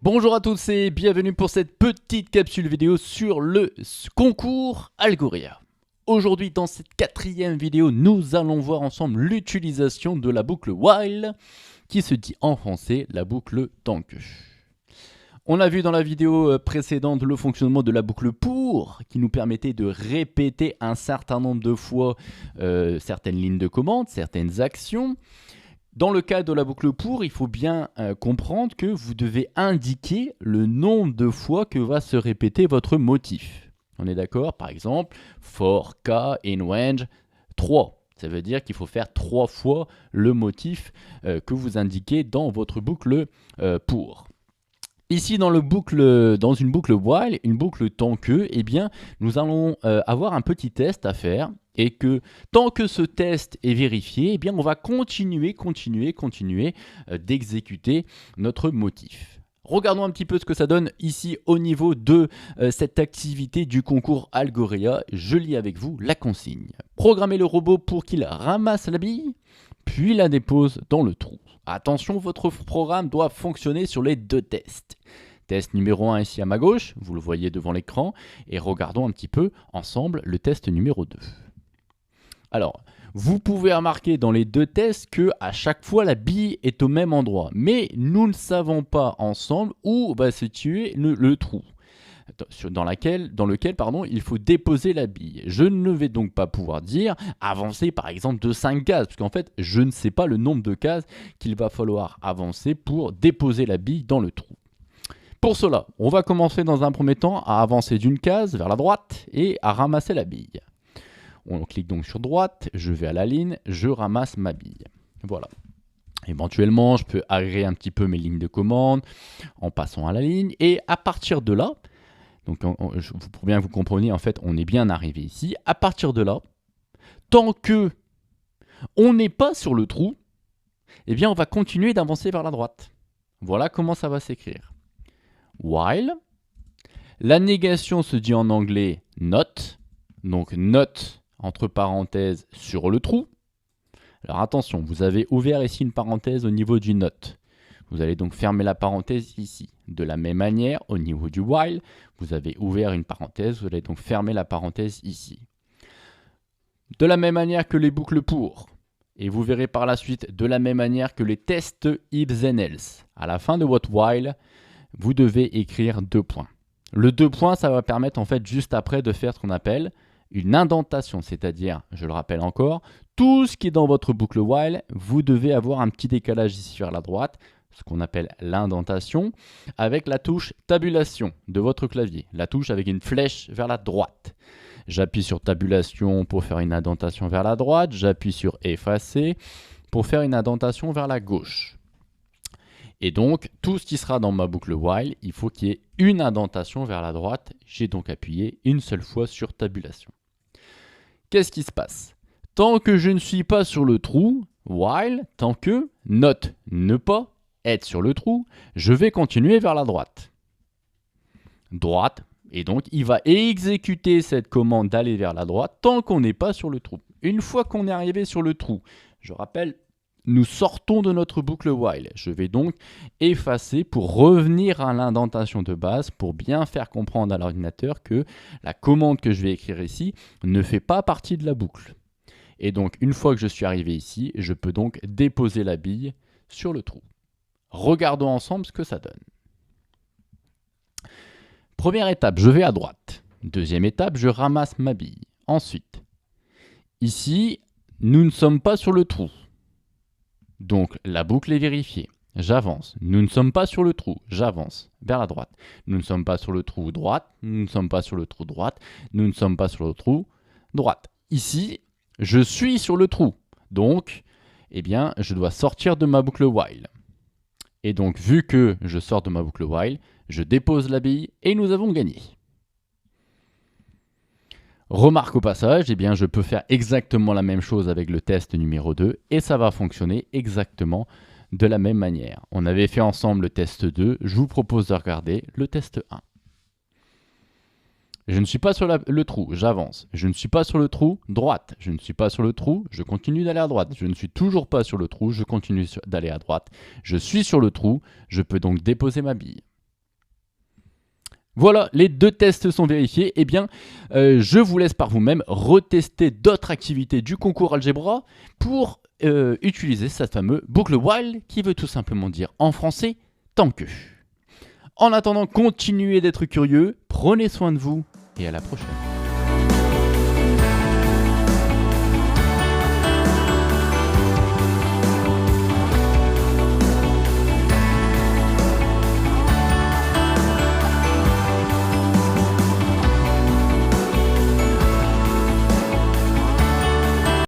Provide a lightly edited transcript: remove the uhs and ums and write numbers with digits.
Bonjour à tous et bienvenue pour cette petite capsule vidéo sur le concours Algoria. Aujourd'hui dans cette quatrième vidéo, nous allons voir ensemble l'utilisation de la boucle while qui se dit en français la boucle tant que. On a vu dans la vidéo précédente le fonctionnement de la boucle pour qui nous permettait de répéter un certain nombre de fois certaines lignes de commande, certaines actions. Dans le cas de la boucle pour, il faut bien comprendre que vous devez indiquer le nombre de fois que va se répéter votre motif. On est d'accord? Par exemple, for k in range 3. Ça veut dire qu'il faut faire 3 fois le motif que vous indiquez dans votre boucle pour. Ici, dans une boucle while, une boucle tant que, eh bien, nous allons avoir un petit test à faire. Et que tant que ce test est vérifié, eh bien, on va continuer d'exécuter notre motif. Regardons un petit peu ce que ça donne ici au niveau de cette activité du concours Algoria. Je lis avec vous la consigne. Programmez le robot pour qu'il ramasse la bille, puis la dépose dans le trou. Attention, votre programme doit fonctionner sur les deux tests. Test numéro 1 ici à ma gauche, vous le voyez devant l'écran, et regardons un petit peu ensemble le test numéro 2. Alors, vous pouvez remarquer dans les deux tests que à chaque fois la bille est au même endroit, mais nous ne savons pas ensemble où va se situer le trou dans lequel il faut déposer la bille. Je ne vais donc pas pouvoir dire avancer par exemple de 5 cases, parce qu'en fait je ne sais pas le nombre de cases qu'il va falloir avancer pour déposer la bille dans le trou. Pour cela, on va commencer dans un premier temps à avancer d'une case vers la droite et à ramasser la bille. On clique donc sur droite, je vais à la ligne, je ramasse ma bille. Voilà. Éventuellement, je peux agréger un petit peu mes lignes de commande en passant à la ligne. Et à partir de là, donc pour bien que vous compreniez, en fait, on est bien arrivé ici. À partir de là, tant que on n'est pas sur le trou, eh bien, on va continuer d'avancer vers la droite. Voilà comment ça va s'écrire. While. La négation se dit en anglais not. Donc not entre parenthèses sur le trou. Alors attention, vous avez ouvert ici une parenthèse au niveau du not. Vous allez donc fermer la parenthèse ici. De la même manière, au niveau du while, vous avez ouvert une parenthèse, vous allez donc fermer la parenthèse ici. De la même manière que les boucles pour. Et vous verrez par la suite, de la même manière que les tests if then else. À la fin de votre while, vous devez écrire 2 points. Le 2 points, ça va permettre en fait juste après de faire ce qu'on appelle une indentation, c'est-à-dire, je le rappelle encore, tout ce qui est dans votre boucle while, vous devez avoir un petit décalage ici vers la droite, ce qu'on appelle l'indentation, avec la touche tabulation de votre clavier, la touche avec une flèche vers la droite. J'appuie sur tabulation pour faire une indentation vers la droite, j'appuie sur effacer pour faire une indentation vers la gauche. Et donc, tout ce qui sera dans ma boucle while, il faut qu'il y ait une indentation vers la droite. J'ai donc appuyé une seule fois sur tabulation. Qu'est-ce qui se passe? Tant que je ne suis pas sur le trou, while, tant que, not, ne pas être sur le trou, je vais continuer vers la droite. Droite, et donc il va exécuter cette commande d'aller vers la droite tant qu'on n'est pas sur le trou. Une fois qu'on est arrivé sur le trou, je rappelle, nous sortons de notre boucle while. Je vais donc effacer pour revenir à l'indentation de base pour bien faire comprendre à l'ordinateur que la commande que je vais écrire ici ne fait pas partie de la boucle. Et donc, une fois que je suis arrivé ici, je peux donc déposer la bille sur le trou. Regardons ensemble ce que ça donne. Première étape, je vais à droite. Deuxième étape, je ramasse ma bille. Ensuite, ici, nous ne sommes pas sur le trou. Donc, la boucle est vérifiée. J'avance. Nous ne sommes pas sur le trou. J'avance vers la droite. Nous ne sommes pas sur le trou droite. Nous ne sommes pas sur le trou droite. Nous ne sommes pas sur le trou droite. Ici, je suis sur le trou. Donc, eh bien, je dois sortir de ma boucle while. Et donc, vu que je sors de ma boucle while, je dépose la bille et nous avons gagné. Remarque au passage, eh bien, je peux faire exactement la même chose avec le test numéro 2 et ça va fonctionner exactement de la même manière. On avait fait ensemble le test 2, je vous propose de regarder le test 1. Je ne suis pas sur le trou, j'avance. Je ne suis pas sur le trou, droite. Je ne suis pas sur le trou, je continue d'aller à droite. Je ne suis toujours pas sur le trou, je continue d'aller à droite. Je suis sur le trou, je peux donc déposer ma bille. Voilà, les 2 tests sont vérifiés. Eh bien, je vous laisse par vous-même retester d'autres activités du concours Algebra pour utiliser cette fameuse boucle while qui veut tout simplement dire en français tant que. En attendant, continuez d'être curieux, prenez soin de vous et à la prochaine.